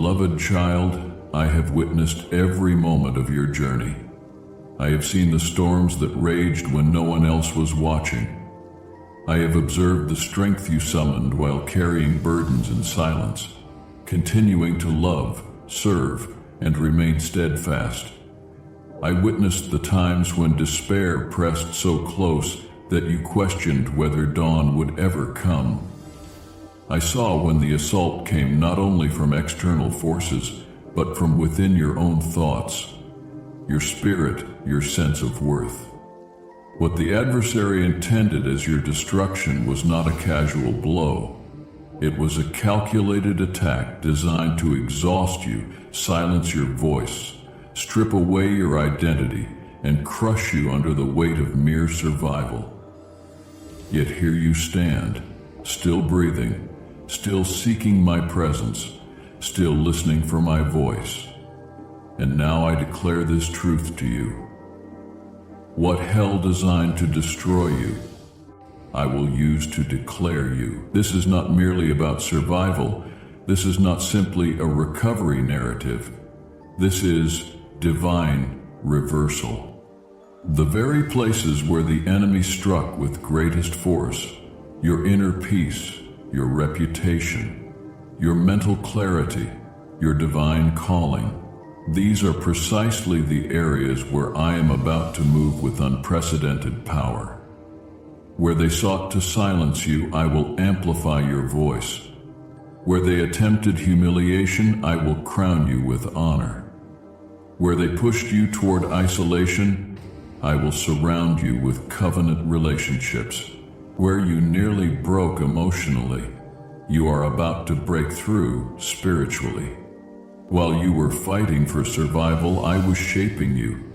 beloved child, I have witnessed every moment of your journey. I have seen the storms that raged when no one else was watching. I have observed the strength you summoned while carrying burdens in silence, continuing to love, serve, and remain steadfast. I witnessed the times when despair pressed so close that you questioned whether dawn would ever come. I saw when the assault came not only from external forces, but from within your own thoughts, your spirit, your sense of worth. What the adversary intended as your destruction was not a casual blow. It was a calculated attack designed to exhaust you, silence your voice, strip away your identity, and crush you under the weight of mere survival. Yet here you stand, still breathing, still seeking my presence, still listening for my voice. And now I declare this truth to you. What hell designed to destroy you, I will use to declare you. This is not merely about survival. This is not simply a recovery narrative. This is divine reversal. The very places where the enemy struck with greatest force, your inner peace, your reputation, your mental clarity, your divine calling, these are precisely the areas where I am about to move with unprecedented power. Where they sought to silence you, I will amplify your voice. Where they attempted humiliation, I will crown you with honor. Where they pushed you toward isolation, I will surround you with covenant relationships. Where you nearly broke emotionally, you are about to break through spiritually. While you were fighting for survival, I was shaping you.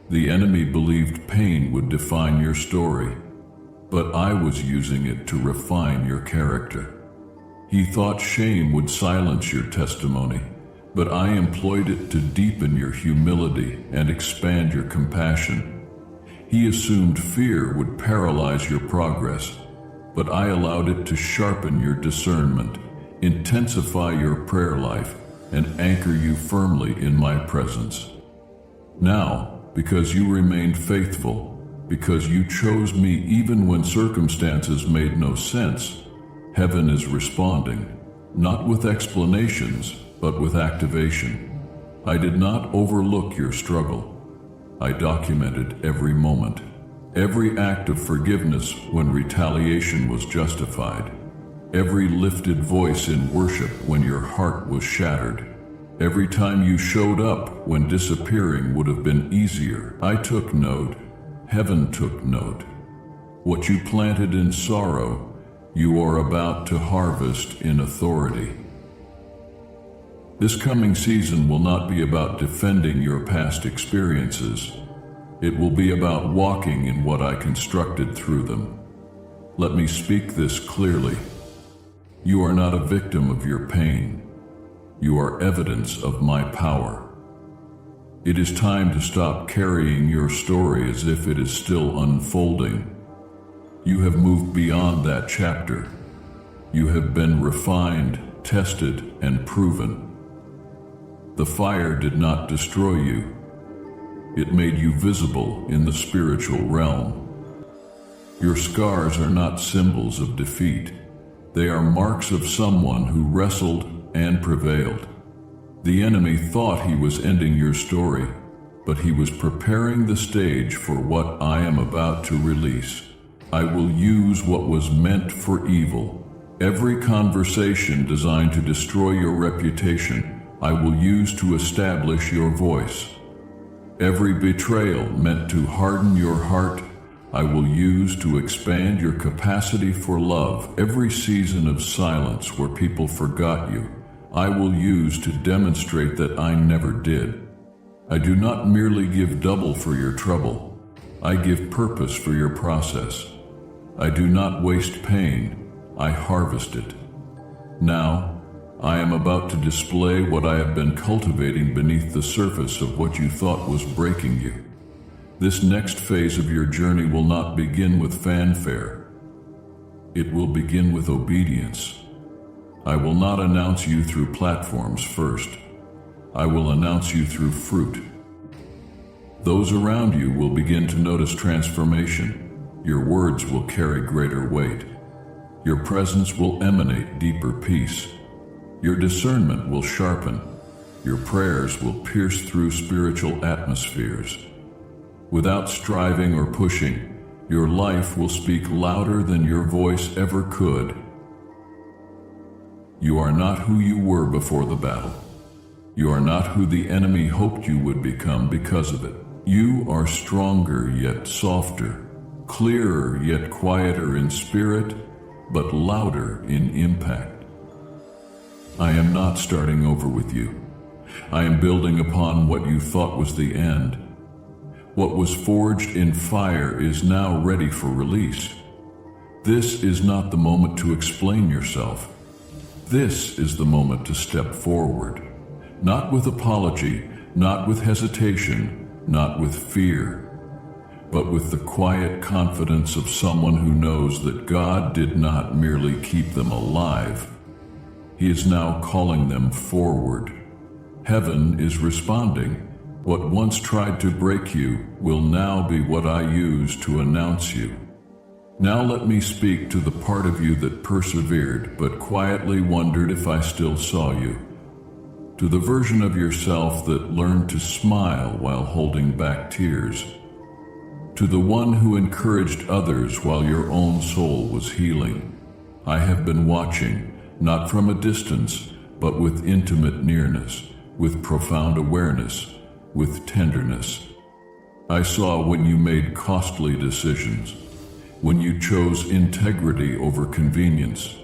The enemy believed pain would define your story, but I was using it to refine your character. He thought shame would silence your testimony, but I employed it to deepen your humility and expand your compassion. He assumed fear would paralyze your progress, but I allowed it to sharpen your discernment, intensify your prayer life, and anchor you firmly in my presence. Now, because you remained faithful, because you chose me even when circumstances made no sense, heaven is responding, not with explanations, but with activation. I did not overlook your struggle. I documented every moment, every act of forgiveness when retaliation was justified, every lifted voice in worship when your heart was shattered, every time you showed up when disappearing would have been easier. I took note. Heaven took note. What you planted in sorrow, you are about to harvest in authority. This coming season will not be about defending your past experiences. It will be about walking in what I constructed through them. Let me speak this clearly. You are not a victim of your pain. You are evidence of my power. It is time to stop carrying your story as if it is still unfolding. You have moved beyond that chapter. You have been refined, tested, and proven. The fire did not destroy you. It made you visible in the spiritual realm. Your scars are not symbols of defeat. They are marks of someone who wrestled and prevailed. The enemy thought he was ending your story, but he was preparing the stage for what I am about to release. I will use what was meant for evil. Every conversation designed to destroy your reputation, I will use to establish your voice. Every betrayal meant to harden your heart, I will use to expand your capacity for love. Every season of silence where people forgot you, I will use to demonstrate that I never did. I do not merely give double for your trouble. I give purpose for your process. I do not waste pain. I harvest it. Now, I am about to display what I have been cultivating beneath the surface of what you thought was breaking you. This next phase of your journey will not begin with fanfare. It will begin with obedience. I will not announce you through platforms first. I will announce you through fruit. Those around you will begin to notice transformation. Your words will carry greater weight. Your presence will emanate deeper peace. Your discernment will sharpen. Your prayers will pierce through spiritual atmospheres. Without striving or pushing, your life will speak louder than your voice ever could. You are not who you were before the battle. You are not who the enemy hoped you would become because of it. You are stronger yet softer, clearer yet quieter in spirit, but louder in impact. I am not starting over with you. I am building upon what you thought was the end. What was forged in fire is now ready for release. This is not the moment to explain yourself. This is the moment to step forward, not with apology, not with hesitation, not with fear, but with the quiet confidence of someone who knows that God did not merely keep them alive. He is now calling them forward. Heaven is responding. What once tried to break you will now be what I use to announce you. Now let me speak to the part of you that persevered but quietly wondered if I still saw you. To the version of yourself that learned to smile while holding back tears. To the one who encouraged others while your own soul was healing. I have been watching, not from a distance, but with intimate nearness, with profound awareness, with tenderness. I saw when you made costly decisions, when you chose integrity over convenience,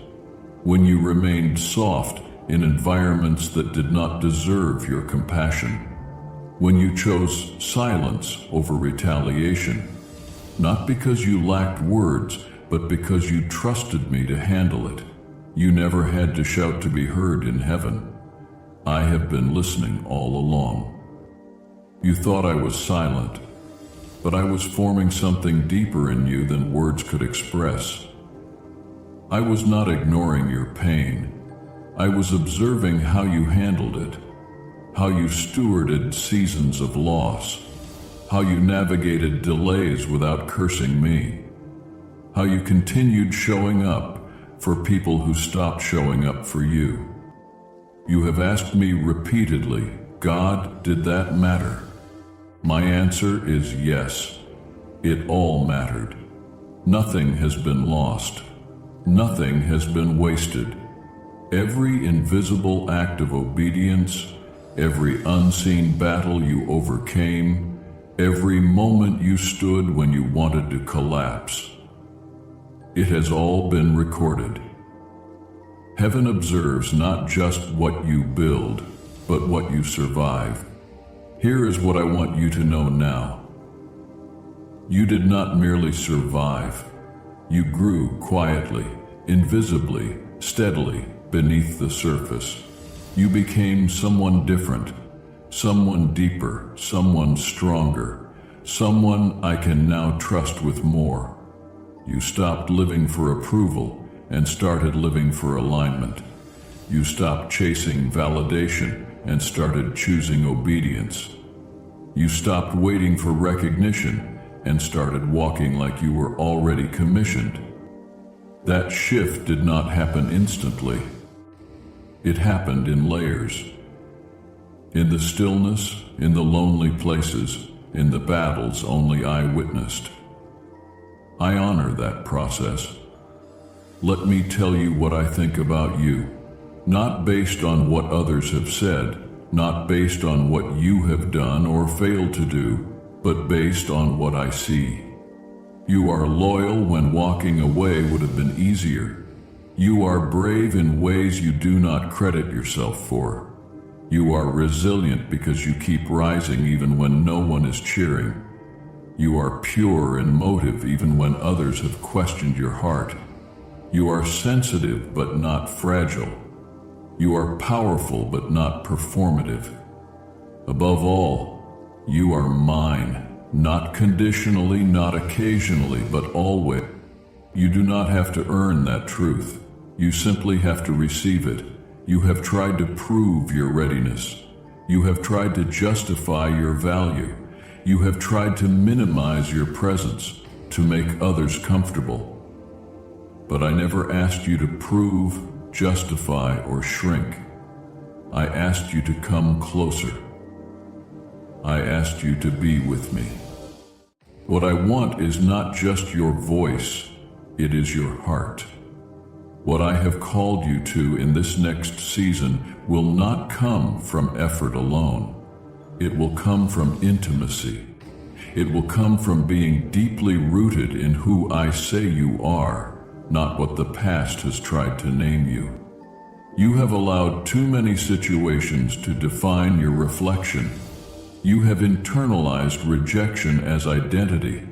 when you remained soft in environments that did not deserve your compassion, when you chose silence over retaliation, not because you lacked words, but because you trusted me to handle it. You never had to shout to be heard in heaven. I have been listening all along. You thought I was silent, but I was forming something deeper in you than words could express. I was not ignoring your pain. I was observing how you handled it, how you stewarded seasons of loss, how you navigated delays without cursing me, how you continued showing up for people who stopped showing up for you. You have asked me repeatedly, God, did that matter? My answer is yes. It all mattered. Nothing has been lost. Nothing has been wasted. Every invisible act of obedience, every unseen battle you overcame, every moment you stood when you wanted to collapse. It has all been recorded. Heaven observes not just what you build, but what you survive. Here is what I want you to know now. You did not merely survive. You grew quietly, invisibly, steadily beneath the surface. You became someone different, someone deeper, someone stronger, someone I can now trust with more. You stopped living for approval and started living for alignment. You stopped chasing validation and started choosing obedience. You stopped waiting for recognition and started walking like you were already commissioned. That shift did not happen instantly. It happened in layers. In the stillness, in the lonely places, in the battles only I witnessed. I honor that process. Let me tell you what I think about you, not based on what others have said, not based on what you have done or failed to do, but based on what I see. You are loyal when walking away would have been easier. You are brave in ways you do not credit yourself for. You are resilient because you keep rising even when no one is cheering. You are pure in motive even when others have questioned your heart. You are sensitive but not fragile. You are powerful but not performative. Above all, you are mine. Not conditionally, not occasionally, but always. You do not have to earn that truth. You simply have to receive it. You have tried to prove your readiness. You have tried to justify your value. You have tried to minimize your presence, to make others comfortable. But I never asked you to prove, justify, or shrink. I asked you to come closer. I asked you to be with me. What I want is not just your voice, it is your heart. What I have called you to in this next season will not come from effort alone. It will come from intimacy. It will come from being deeply rooted in who I say you are, not what the past has tried to name you. You have allowed too many situations to define your reflection. You have internalized rejection as identity.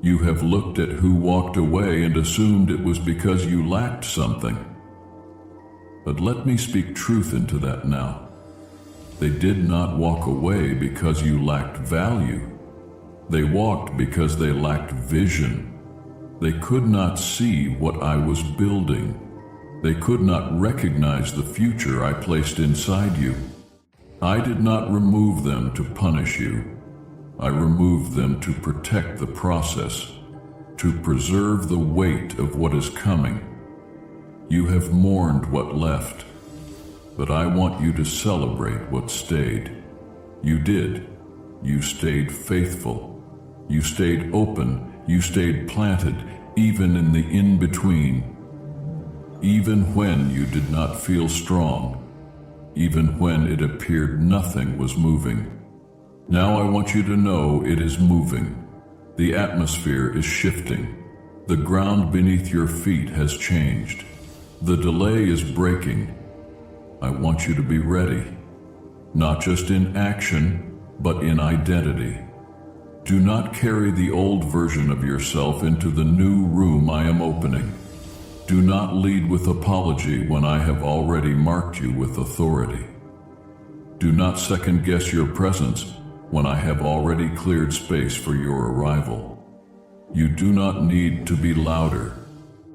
You have looked at who walked away and assumed it was because you lacked something. But let me speak truth into that now. They did not walk away because you lacked value. They walked because they lacked vision. They could not see what I was building. They could not recognize the future I placed inside you. I did not remove them to punish you. I removed them to protect the process, to preserve the weight of what is coming. You have mourned what left, but I want you to celebrate what stayed. You did. You stayed faithful. You stayed open. You stayed planted, even in the in-between. Even when you did not feel strong, even when it appeared nothing was moving. Now I want you to know it is moving. The atmosphere is shifting. The ground beneath your feet has changed. The delay is breaking. I want you to be ready, not just in action, but in identity. Do not carry the old version of yourself into the new room I am opening. Do not lead with apology when I have already marked you with authority. Do not second-guess your presence when I have already cleared space for your arrival. You do not need to be louder.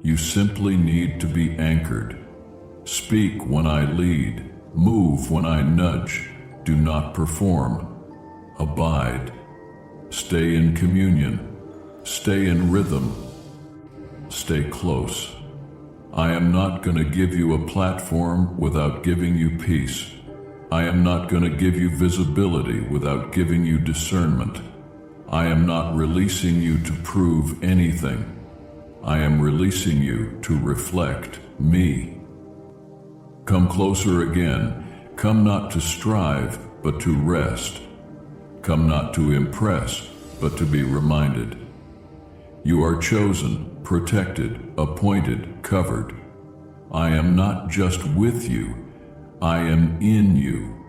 You simply need to be anchored. Speak when I lead. Move when I nudge. Do not perform. Abide. Stay in communion. Stay in rhythm. Stay close. I am not going to give you a platform without giving you peace. I am not going to give you visibility without giving you discernment. I am not releasing you to prove anything. I am releasing you to reflect me. Come closer again. Come not to strive, but to rest. Come not to impress, but to be reminded. You are chosen, protected, appointed, covered. I am not just with you. I am in you,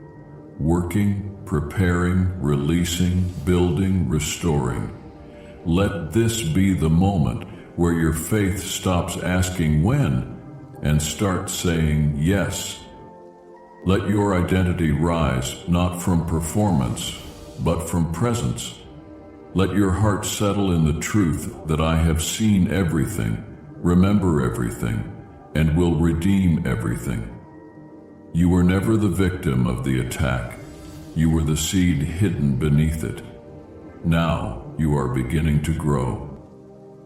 working, preparing, releasing, building, restoring. Let this be the moment where your faith stops asking when and starts saying yes. Let your identity rise not from performance, but from presence. Let your heart settle in the truth that I have seen everything, remember everything, and will redeem everything. You were never the victim of the attack. You were the seed hidden beneath it. Now you are beginning to grow.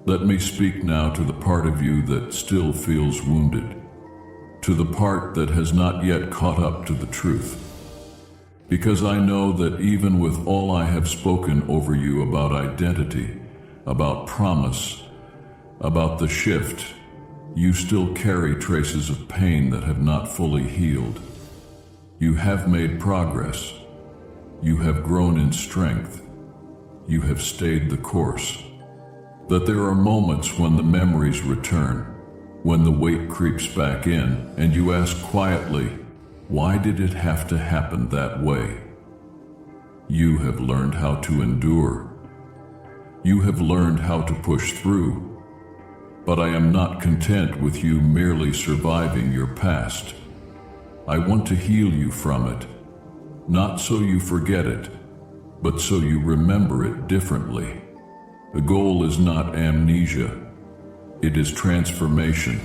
Let me speak now to the part of you that still feels wounded, to the part that has not yet caught up to the truth. Because I know that even with all I have spoken over you about identity, about promise, about the shift, you still carry traces of pain that have not fully healed. You have made progress. You have grown in strength. You have stayed the course. That there are moments when the memories return, when the weight creeps back in, and you ask quietly, why did it have to happen that way? You have learned how to endure. You have learned how to push through. But I am not content with you merely surviving your past. I want to heal you from it, not so you forget it, but so you remember it differently. The goal is not amnesia, it is transformation.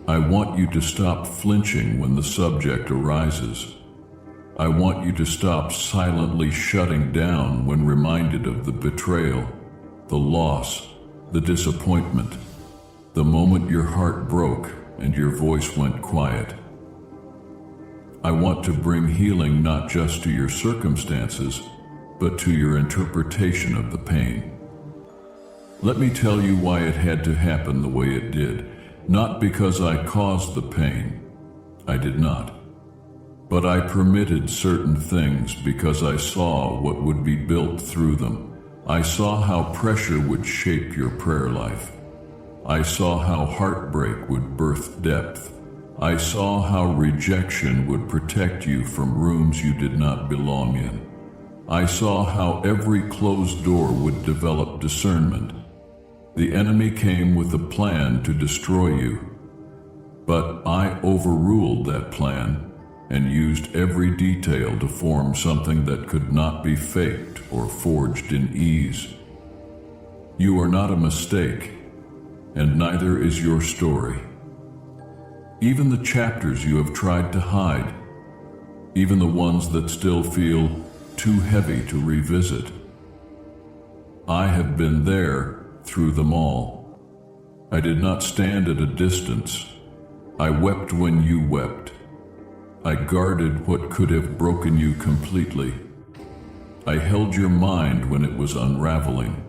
I want you to stop flinching when the subject arises. I want you to stop silently shutting down when reminded of the betrayal, the loss, the disappointment, the moment your heart broke and your voice went quiet. I want to bring healing not just to your circumstances, but to your interpretation of the pain. Let me tell you why it had to happen the way it did. Not because I caused the pain. I did not. But I permitted certain things because I saw what would be built through them. I saw how pressure would shape your prayer life. I saw how heartbreak would birth depth. I saw how rejection would protect you from rooms you did not belong in. I saw how every closed door would develop discernment. The enemy came with a plan to destroy you, but I overruled that plan and used every detail to form something that could not be faked or forged in ease. You are not a mistake, and neither is your story. Even the chapters you have tried to hide, even the ones that still feel too heavy to revisit. I have been there through them all. I did not stand at a distance. I wept when you wept. I guarded what could have broken you completely. I held your mind when it was unraveling.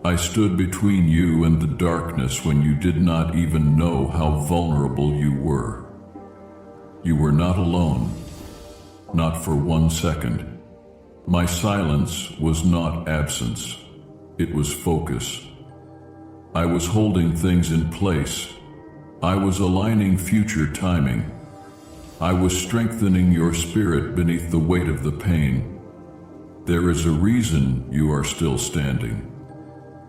I stood between you and the darkness when you did not even know how vulnerable you were. You were not alone, not for 1 second. My silence was not absence. It was focus. I was holding things in place. I was aligning future timing. I was strengthening your spirit beneath the weight of the pain. There is a reason you are still standing.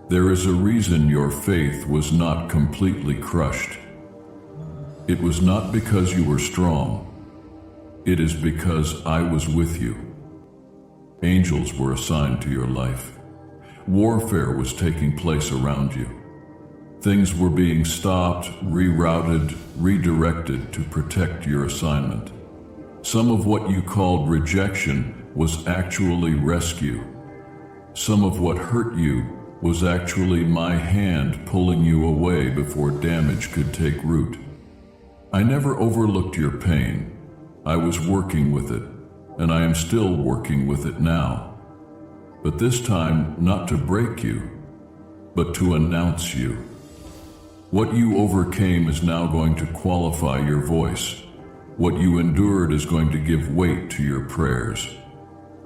There is a reason your faith was not completely crushed. It was not because you were strong. It is because I was with you. Angels were assigned to your life. Warfare was taking place around you. Things were being stopped, rerouted, redirected to protect your assignment. Some of what you called rejection was actually rescue. Some of what hurt you was actually my hand pulling you away before damage could take root. I never overlooked your pain. I was working with it, and I am still working with it now. But this time, not to break you, but to announce you. What you overcame is now going to qualify your voice. What you endured is going to give weight to your prayers.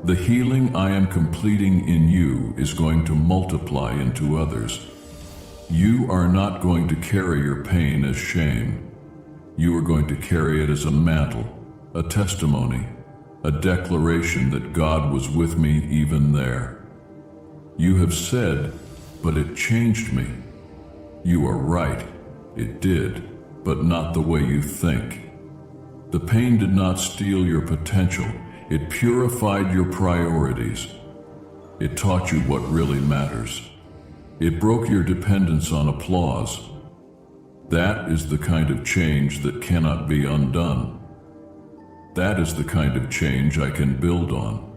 The healing I am completing in you is going to multiply into others. You are not going to carry your pain as shame. You are going to carry it as a mantle, a testimony, a declaration that God was with me even there. You have said, but it changed me. You are right, it did, but not the way you think. The pain did not steal your potential. It purified your priorities. It taught you what really matters. It broke your dependence on applause. That is the kind of change that cannot be undone. That is the kind of change I can build on.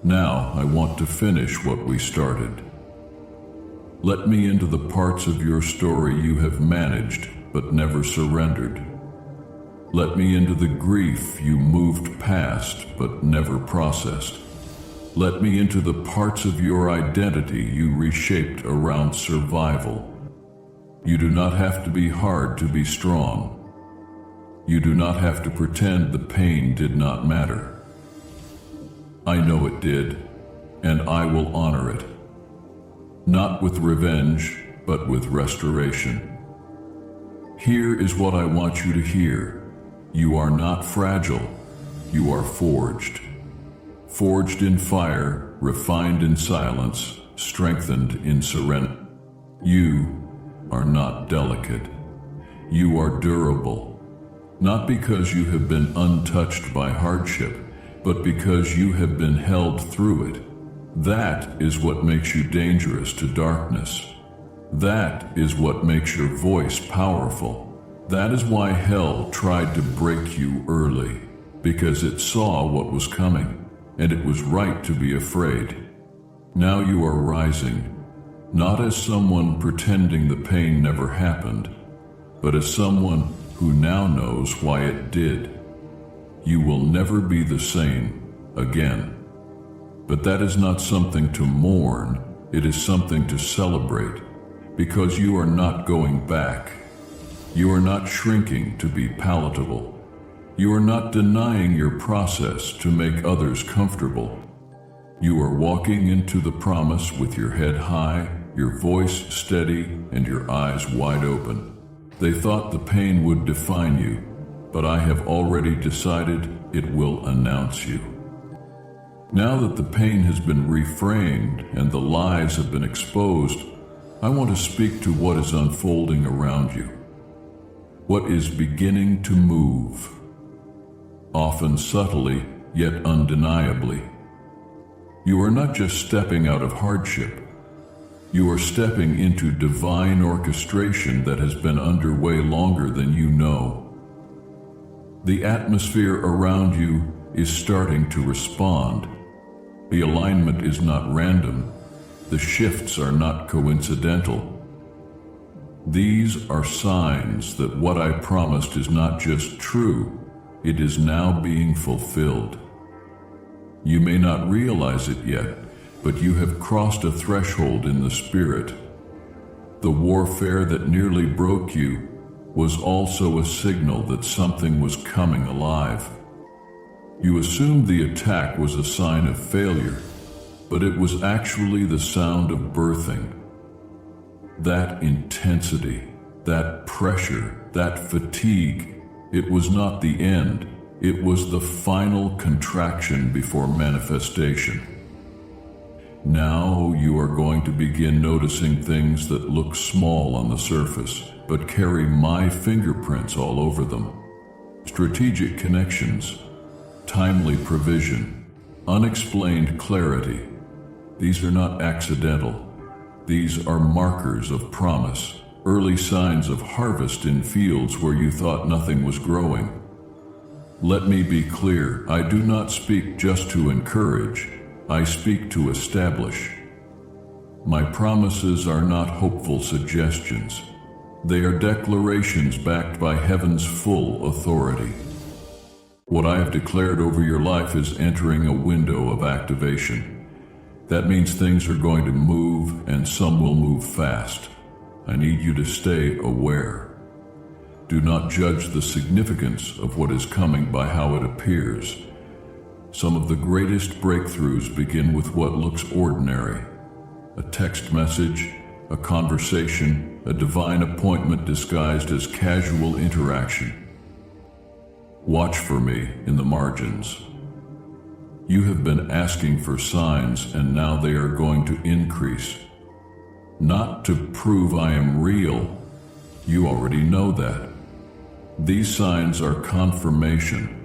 Now I want to finish what we started. Let me into the parts of your story you have managed but never surrendered. Let me into the grief you moved past but never processed. Let me into the parts of your identity you reshaped around survival. You do not have to be hard to be strong. You do not have to pretend the pain did not matter. I know it did, and I will honor it. Not with revenge, but with restoration. Here is what I want you to hear. You are not fragile. You are forged. Forged in fire, refined in silence, strengthened in serenity. You are not delicate. You are durable. Not because you have been untouched by hardship, but because you have been held through it. That is what makes you dangerous to darkness. That is what makes your voice powerful. That is why hell tried to break you early, because it saw what was coming, and it was right to be afraid. Now you are rising, not as someone pretending the pain never happened, but as someone who now knows why it did. You will never be the same again. But that is not something to mourn, it is something to celebrate, because you are not going back. You are not shrinking to be palatable. You are not denying your process to make others comfortable. You are walking into the promise with your head high, your voice steady, and your eyes wide open. They thought the pain would define you, but I have already decided it will announce you. Now that the pain has been reframed and the lies have been exposed, I want to speak to what is unfolding around you. What is beginning to move, often subtly, yet undeniably. You are not just stepping out of hardship. You are stepping into divine orchestration that has been underway longer than you know. The atmosphere around you is starting to respond. The alignment is not random. The shifts are not coincidental. These are signs that what I promised is not just true, it is now being fulfilled. You may not realize it yet, but you have crossed a threshold in the spirit. The warfare that nearly broke you was also a signal that something was coming alive. You assumed the attack was a sign of failure, but it was actually the sound of birthing. That intensity, that pressure, that fatigue, it was not the end, it was the final contraction before manifestation. Now you are going to begin noticing things that look small on the surface, but carry my fingerprints all over them. Strategic connections, timely provision, unexplained clarity. These are not accidental. These are markers of promise, early signs of harvest in fields where you thought nothing was growing. Let me be clear, I do not speak just to encourage, I speak to establish. My promises are not hopeful suggestions. They are declarations backed by heaven's full authority. What I have declared over your life is entering a window of activation. That means things are going to move, and some will move fast. I need you to stay aware. Do not judge the significance of what is coming by how it appears. Some of the greatest breakthroughs begin with what looks ordinary. A text message, a conversation, a divine appointment disguised as casual interaction. Watch for me in the margins. You have been asking for signs, and now they are going to increase. Not to prove I am real. You already know that. These signs are confirmation.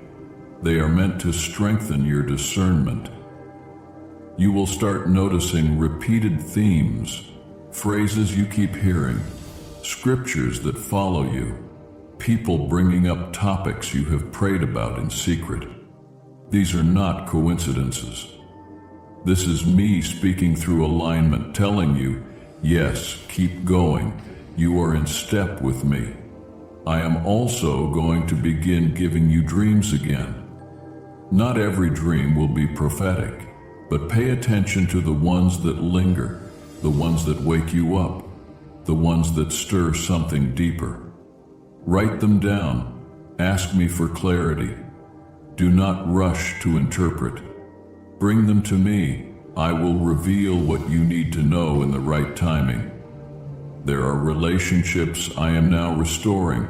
They are meant to strengthen your discernment. You will start noticing repeated themes, phrases you keep hearing, scriptures that follow you, people bringing up topics you have prayed about in secret. These are not coincidences. This is me speaking through alignment, telling you, yes, keep going. You are in step with me. I am also going to begin giving you dreams again. Not every dream will be prophetic, but pay attention to the ones that linger, the ones that wake you up, the ones that stir something deeper. Write them down. Ask me for clarity. Do not rush to interpret. Bring them to me. I will reveal what you need to know in the right timing. There are relationships I am now restoring,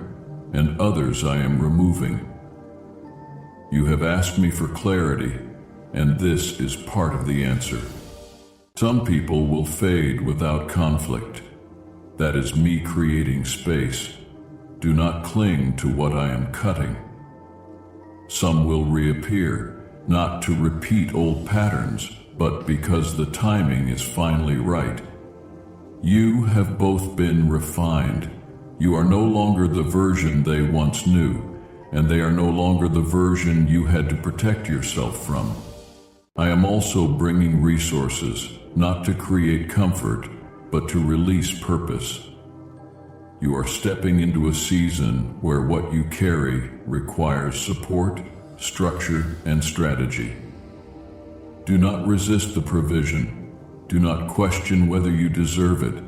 and others I am removing. You have asked me for clarity, and this is part of the answer. Some people will fade without conflict. That is me creating space. Do not cling to what I am cutting. Some will reappear, not to repeat old patterns, but because the timing is finally right. You have both been refined. You are no longer the version they once knew, and they are no longer the version you had to protect yourself from. I am also bringing resources, not to create comfort, but to release purpose. You are stepping into a season where what you carry requires support, structure, and strategy. Do not resist the provision. Do not question whether you deserve it.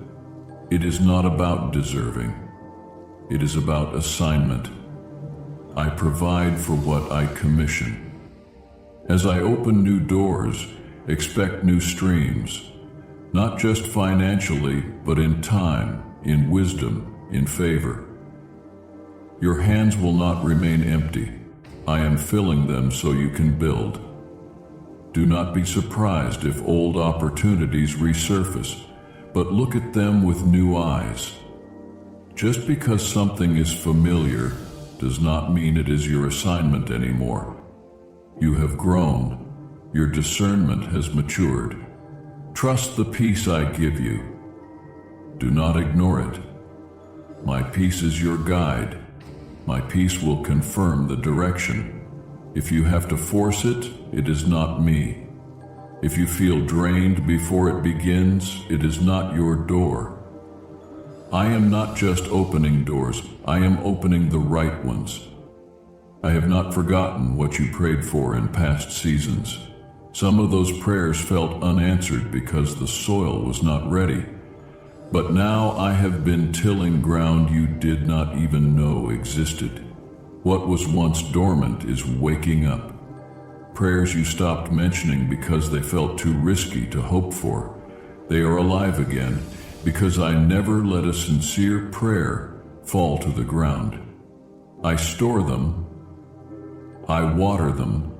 It is not about deserving. It is about assignment. I provide for what I commission. As I open new doors, expect new streams, not just financially, but in time, in wisdom, in favor. Your hands will not remain empty. I am filling them so you can build. Do not be surprised if old opportunities resurface, but look at them with new eyes. Just because something is familiar does not mean it is your assignment anymore. You have grown. Your discernment has matured. Trust the peace I give you. Do not ignore it. My peace is your guide. My peace will confirm the direction. If you have to force it, it is not me. If you feel drained before it begins, it is not your door. I am not just opening doors, I am opening the right ones. I have not forgotten what you prayed for in past seasons. Some of those prayers felt unanswered because the soil was not ready. But now I have been tilling ground you did not even know existed. What was once dormant is waking up. Prayers you stopped mentioning because they felt too risky to hope for. They are alive again because I never let a sincere prayer fall to the ground. I store them. I water them.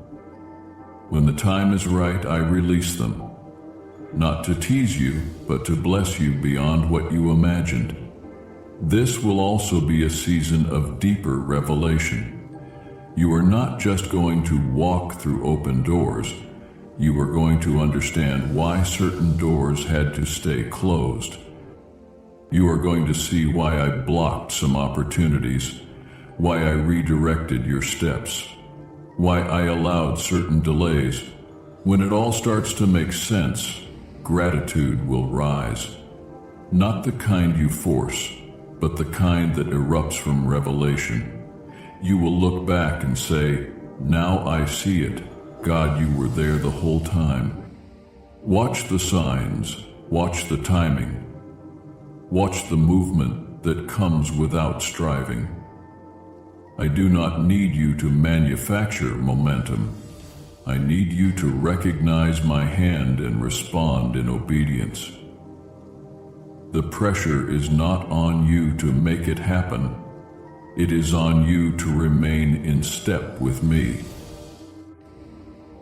When the time is right, I release them. Not to tease you, but to bless you beyond what you imagined. This will also be a season of deeper revelation. You are not just going to walk through open doors. You are going to understand why certain doors had to stay closed. You are going to see why I blocked some opportunities, why I redirected your steps, why I allowed certain delays. When it all starts to make sense, gratitude will rise. Not the kind you force, but the kind that erupts from revelation. You will look back and say, "Now I see it. God, you were there the whole time." Watch the signs, watch the timing, watch the movement that comes without striving. I do not need you to manufacture momentum. I need you to recognize my hand and respond in obedience. The pressure is not on you to make it happen. It is on you to remain in step with me.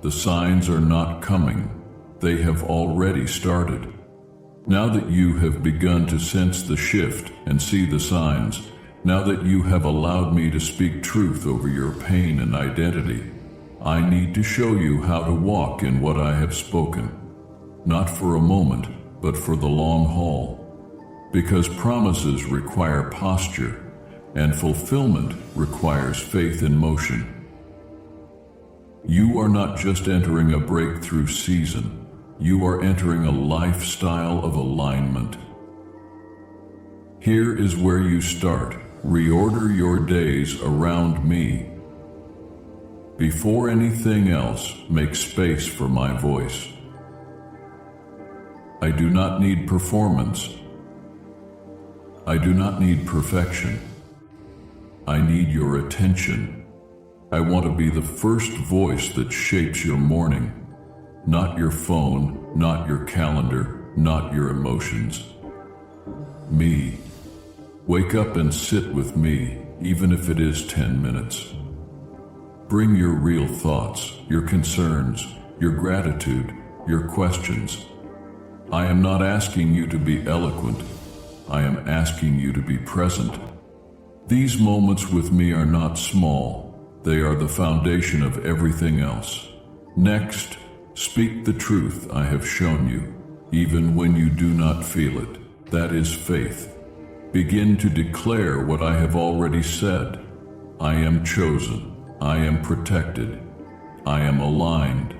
The signs are not coming. They have already started. Now that you have begun to sense the shift and see the signs, now that you have allowed me to speak truth over your pain and identity, I need to show you how to walk in what I have spoken. Not for a moment, but for the long haul. Because promises require posture, and fulfillment requires faith in motion. You are not just entering a breakthrough season. You are entering a lifestyle of alignment. Here is where you start. Reorder your days around me. Before anything else, make space for my voice. I do not need performance. I do not need perfection. I need your attention. I want to be the first voice that shapes your morning. Not your phone, not your calendar, not your emotions. Me. Wake up and sit with me, even if it is 10 minutes. Bring your real thoughts, your concerns, your gratitude, your questions. I am not asking you to be eloquent. I am asking you to be present. These moments with me are not small. They are the foundation of everything else. Next, speak the truth I have shown you, even when you do not feel it. That is faith. Begin to declare what I have already said. I am chosen. I am protected. I am aligned.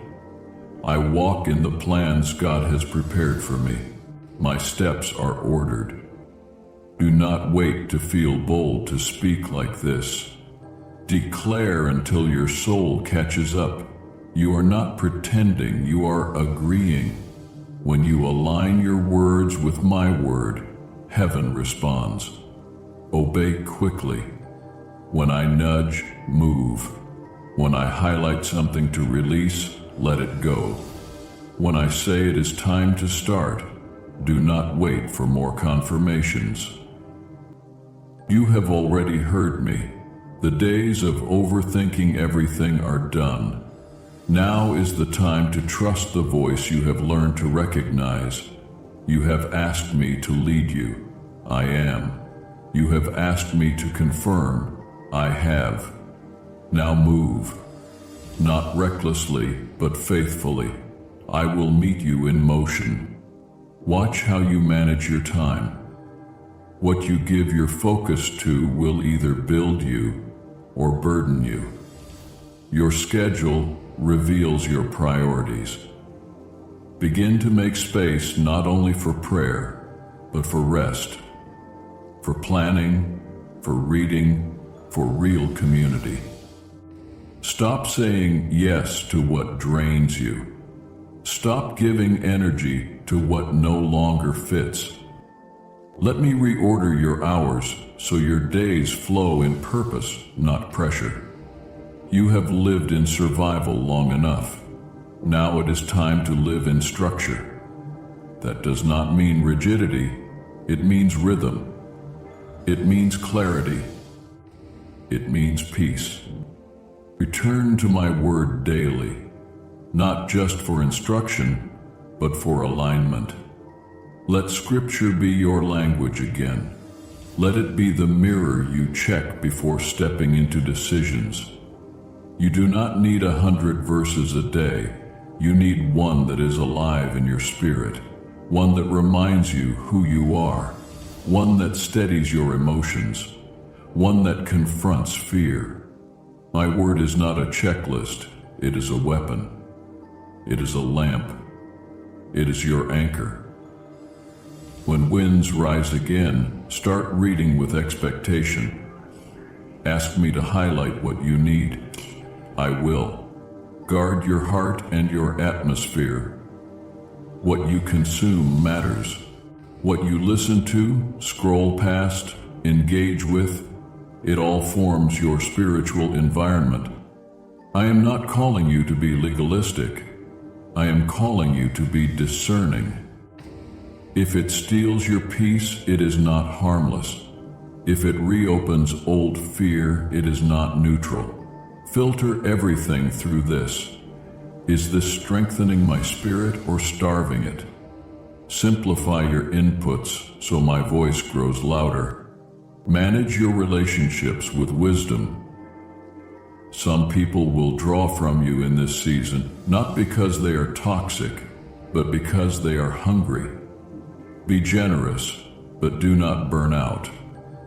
I walk in the plans God has prepared for me. My steps are ordered. Do not wait to feel bold to speak like this. Declare until your soul catches up. You are not pretending, you are agreeing. When you align your words with my word, heaven responds. Obey quickly. When I nudge, move. When I highlight something to release, let it go. When I say it is time to start, do not wait for more confirmations. You have already heard me. The days of overthinking everything are done. Now is the time to trust the voice you have learned to recognize. You have asked me to lead you. I am. You have asked me to confirm. I have. Now move. Not recklessly, but faithfully. I will meet you in motion. Watch how you manage your time. What you give your focus to will either build you or burden you. Your schedule reveals your priorities. Begin to make space not only for prayer, but for rest, for planning, for reading, for real community. Stop saying yes to what drains you. Stop giving energy to what no longer fits. Let me reorder your hours so your days flow in purpose, not pressure. You have lived in survival long enough. Now it is time to live in structure. That does not mean rigidity. It means rhythm. It means clarity. It means peace. Return to my word daily, not just for instruction, but for alignment. Let Scripture be your language again. Let it be the mirror you check before stepping into decisions. You do not need 100 verses a day. You need one that is alive in your spirit, one that reminds you who you are, one that steadies your emotions, one that confronts fear. My word is not a checklist. It is a weapon. It is a lamp. It is your anchor. When winds rise again, start reading with expectation. Ask me to highlight what you need. I will. Guard your heart and your atmosphere. What you consume matters. What you listen to, scroll past, engage with, it all forms your spiritual environment. I am not calling you to be legalistic. I am calling you to be discerning. If it steals your peace, it is not harmless. If it reopens old fear, it is not neutral. Filter everything through this. Is this strengthening my spirit or starving it? Simplify your inputs so my voice grows louder. Manage your relationships with wisdom. Some people will draw from you in this season, not because they are toxic, but because they are hungry. Be generous, but do not burn out.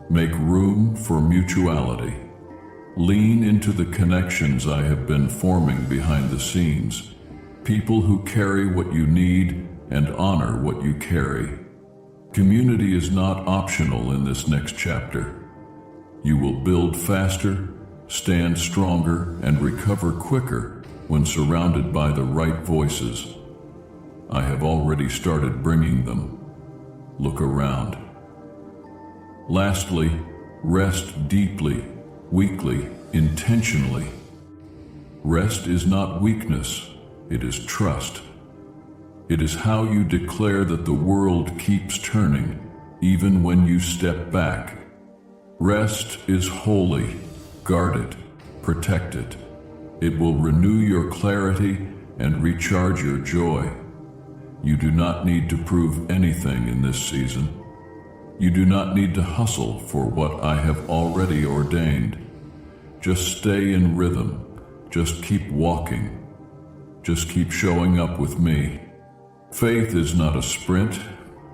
Make room for mutuality. Lean into the connections I have been forming behind the scenes. People who carry what you need and honor what you carry. Community is not optional in this next chapter. You will build faster, stand stronger, and recover quicker when surrounded by the right voices. I have already started bringing them. Look around. Lastly, rest deeply, weekly, intentionally. Rest is not weakness, it is trust. It is how you declare that the world keeps turning, even when you step back. Rest is holy. Guard it, protect it. It will renew your clarity and recharge your joy. You do not need to prove anything in this season. You do not need to hustle for what I have already ordained. Just stay in rhythm. Just keep walking. Just keep showing up with me. Faith is not a sprint,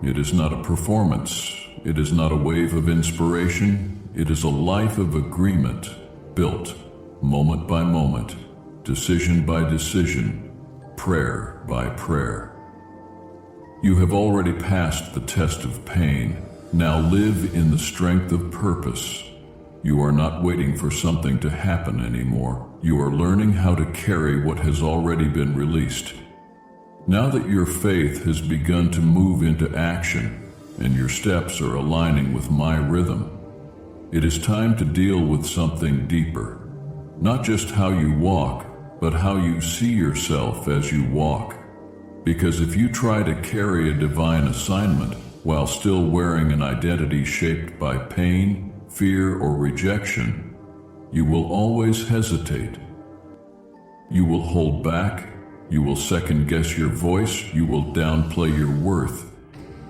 It is not a performance. It is not a wave of inspiration. It is a life of agreement, built moment by moment, decision by decision, prayer by prayer. You have already passed the test of pain. Now live in the strength of purpose. You are not waiting for something to happen anymore. You are learning how to carry what has already been released. Now that your faith has begun to move into action and your steps are aligning with my rhythm, it is time to deal with something deeper. Not just how you walk, but how you see yourself as you walk. Because if you try to carry a divine assignment while still wearing an identity shaped by pain, fear, or rejection, you will always hesitate. You will hold back. You will second-guess your voice. You will downplay your worth.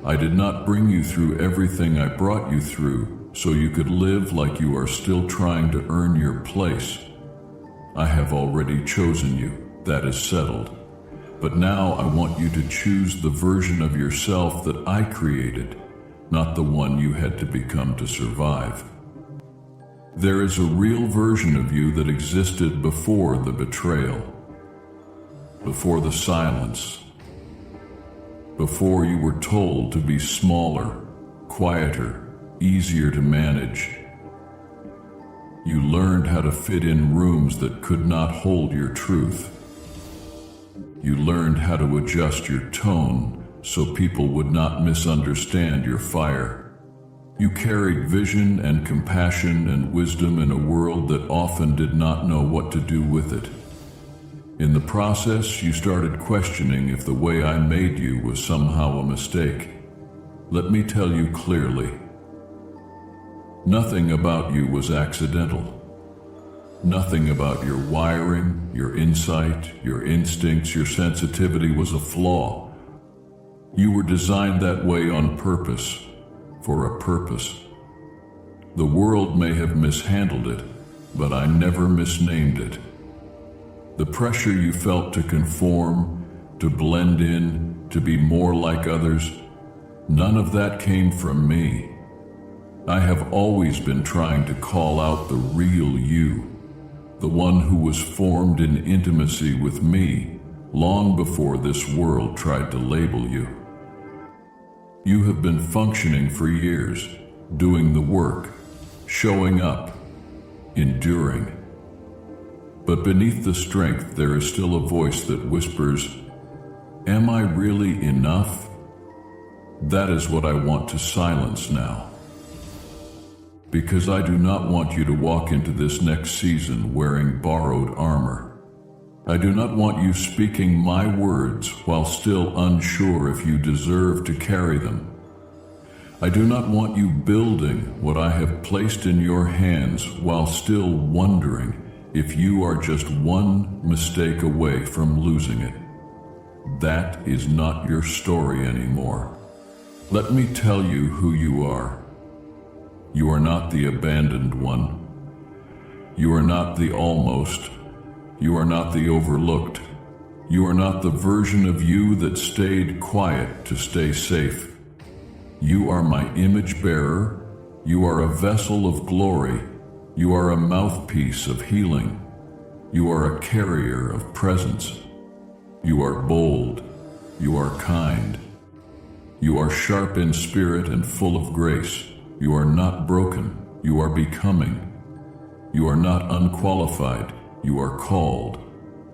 I did not bring you through everything I brought you through so you could live like you are still trying to earn your place. I have already chosen you. That is settled. But now I want you to choose the version of yourself that I created, not the one you had to become to survive. There is a real version of you that existed before the betrayal, before the silence, before you were told to be smaller, quieter, easier to manage. You learned how to fit in rooms that could not hold your truth. You learned how to adjust your tone so people would not misunderstand your fire. You carried vision and compassion and wisdom in a world that often did not know what to do with it. In the process, you started questioning if the way I made you was somehow a mistake. Let me tell you clearly, nothing about you was accidental. Nothing about your wiring, your insight, your instincts, your sensitivity was a flaw. You were designed that way on purpose, for a purpose. The world may have mishandled it, but I never misnamed it. The pressure you felt to conform, to blend in, to be more like others, none of that came from me. I have always been trying to call out the real you, the one who was formed in intimacy with me long before this world tried to label you. You have been functioning for years, doing the work, showing up, enduring. But beneath the strength, there is still a voice that whispers, "Am I really enough?" That is what I want to silence now. Because I do not want you to walk into this next season wearing borrowed armor. I do not want you speaking my words while still unsure if you deserve to carry them. I do not want you building what I have placed in your hands while still wondering if you are just one mistake away from losing it. That is not your story anymore. Let me tell you who you are. You are not the abandoned one. You are not the almost. You are not the overlooked. You are not the version of you that stayed quiet to stay safe. You are my image bearer. You are a vessel of glory. You are a mouthpiece of healing. You are a carrier of presence. You are bold. You are kind. You are sharp in spirit and full of grace. You are not broken. You are becoming. You are not unqualified. You are called.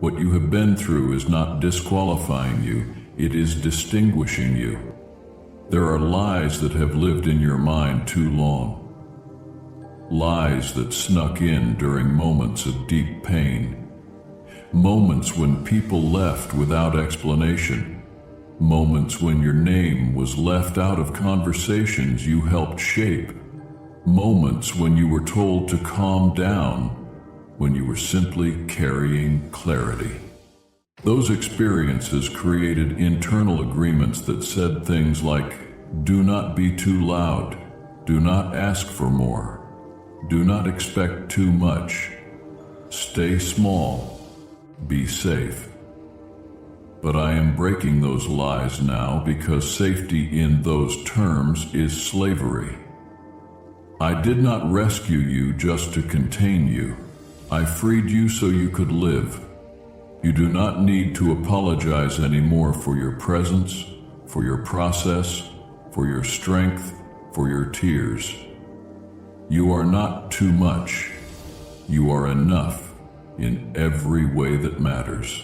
What you have been through is not disqualifying you. It is distinguishing you. There are lies that have lived in your mind too long. Lies that snuck in during moments of deep pain. Moments when people left without explanation. Moments when your name was left out of conversations you helped shape. Moments when you were told to calm down, when you were simply carrying clarity. Those experiences created internal agreements that said things like, do not be too loud, do not ask for more, do not expect too much, stay small, be safe. But I am breaking those lies now because safety in those terms is slavery. I did not rescue you just to contain you. I freed you so you could live. You do not need to apologize anymore for your presence, for your process, for your strength, for your tears. You are not too much. You are enough in every way that matters.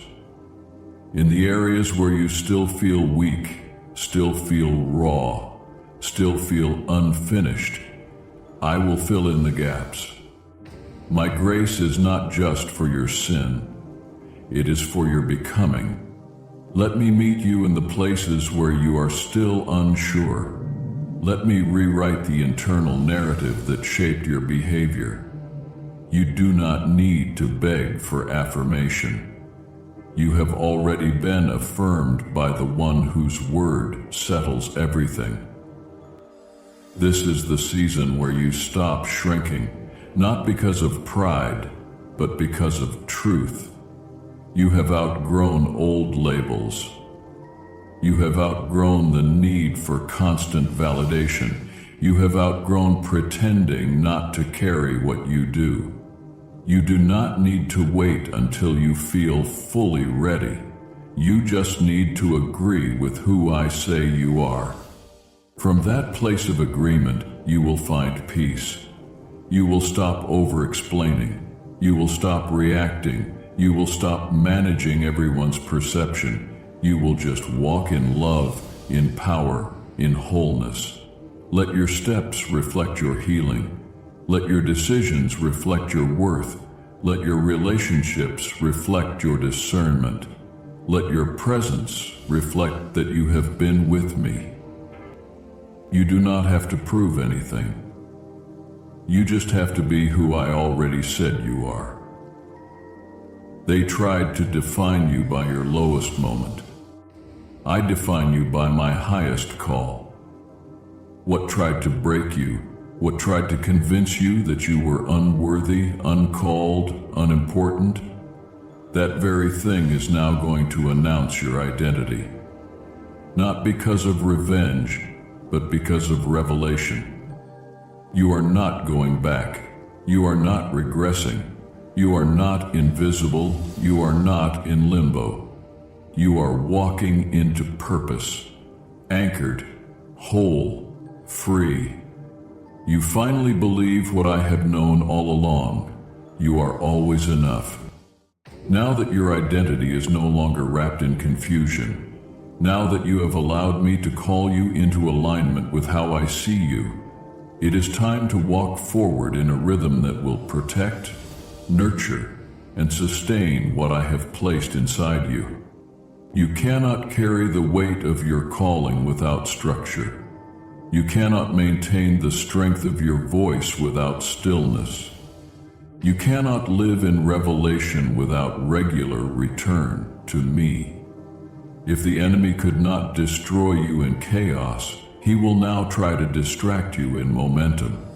In the areas where you still feel weak, still feel raw, still feel unfinished, I will fill in the gaps. My grace is not just for your sin. It is for your becoming. Let me meet you in the places where you are still unsure. Let me rewrite the internal narrative that shaped your behavior. You do not need to beg for affirmation. You have already been affirmed by the one whose word settles everything. This is the season where you stop shrinking, not because of pride, but because of truth. You have outgrown old labels. You have outgrown the need for constant validation. You have outgrown pretending not to carry what you do. You do not need to wait until you feel fully ready. You just need to agree with who I say you are. From that place of agreement, you will find peace. You will stop over-explaining. You will stop reacting. You will stop managing everyone's perception. You will just walk in love, in power, in wholeness. Let your steps reflect your healing. Let your decisions reflect your worth. Let your relationships reflect your discernment. Let your presence reflect that you have been with me. You do not have to prove anything. You just have to be who I already said you are. They tried to define you by your lowest moment. I define you by my highest call. What tried to break you? What tried to convince you that you were unworthy, uncalled, unimportant? That very thing is now going to announce your identity. Not because of revenge, but because of revelation. You are not going back. You are not regressing. You are not invisible. You are not in limbo. You are walking into purpose, anchored, whole, free. You finally believe what I have known all along. You are always enough. Now that your identity is no longer wrapped in confusion, now that you have allowed me to call you into alignment with how I see you, it is time to walk forward in a rhythm that will protect, nurture, and sustain what I have placed inside you. You cannot carry the weight of your calling without structure. You cannot maintain the strength of your voice without stillness. You cannot live in revelation without regular return to me. If the enemy could not destroy you in chaos, he will now try to distract you in momentum.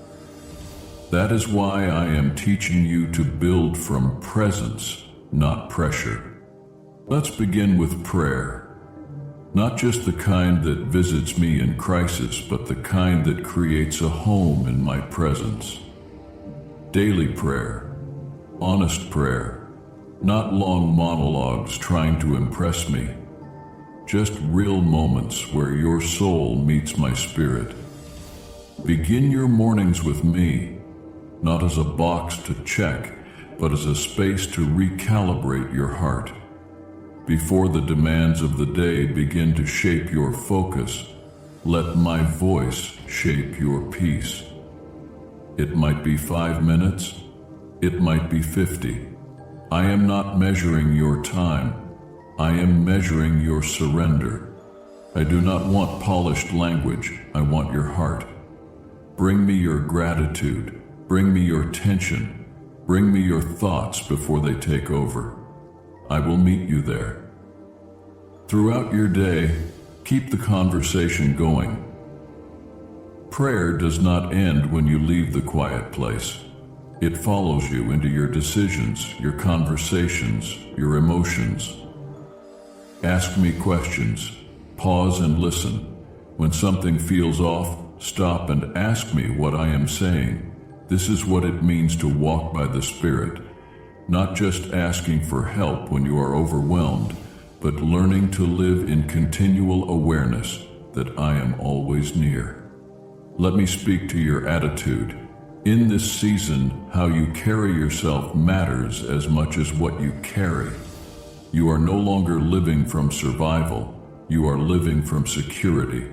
That is why I am teaching you to build from presence, not pressure. Let's begin with prayer. Not just the kind that visits me in crisis, but the kind that creates a home in my presence. Daily prayer, honest prayer, not long monologues trying to impress me. Just real moments where your soul meets my spirit. Begin your mornings with me, not as a box to check, but as a space to recalibrate your heart. Before the demands of the day begin to shape your focus, let my voice shape your peace. It might be 5 minutes, it might be 50. I am not measuring your time. I am measuring your surrender. I do not want polished language. I want your heart. Bring me your gratitude. Bring me your tension. Bring me your thoughts before they take over. I will meet you there. Throughout your day, keep the conversation going. Prayer does not end when you leave the quiet place. It follows you into your decisions, your conversations, your emotions. Ask me questions. Pause and listen. When something feels off, stop and ask me what I am saying. This is what it means to walk by the Spirit. Not just asking for help when you are overwhelmed, but learning to live in continual awareness that I am always near. Let me speak to your attitude. In this season, how you carry yourself matters as much as what you carry. You are no longer living from survival. You are living from security.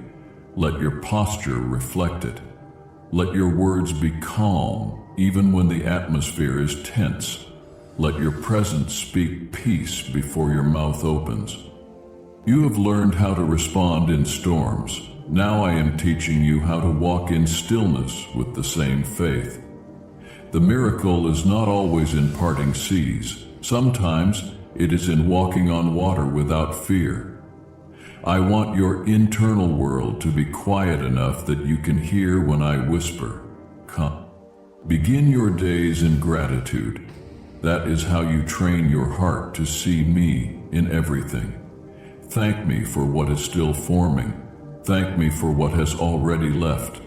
Let your posture reflect it. Let your words be calm, even when the atmosphere is tense. Let your presence speak peace before your mouth opens. You have learned how to respond in storms. Now I am teaching you how to walk in stillness with the same faith. The miracle is not always in parting seas. Sometimes it is in walking on water without fear. I want your internal world to be quiet enough that you can hear when I whisper, "Come." Begin your days in gratitude. That is how you train your heart to see me in everything. Thank me for what is still forming. Thank me for what has already left.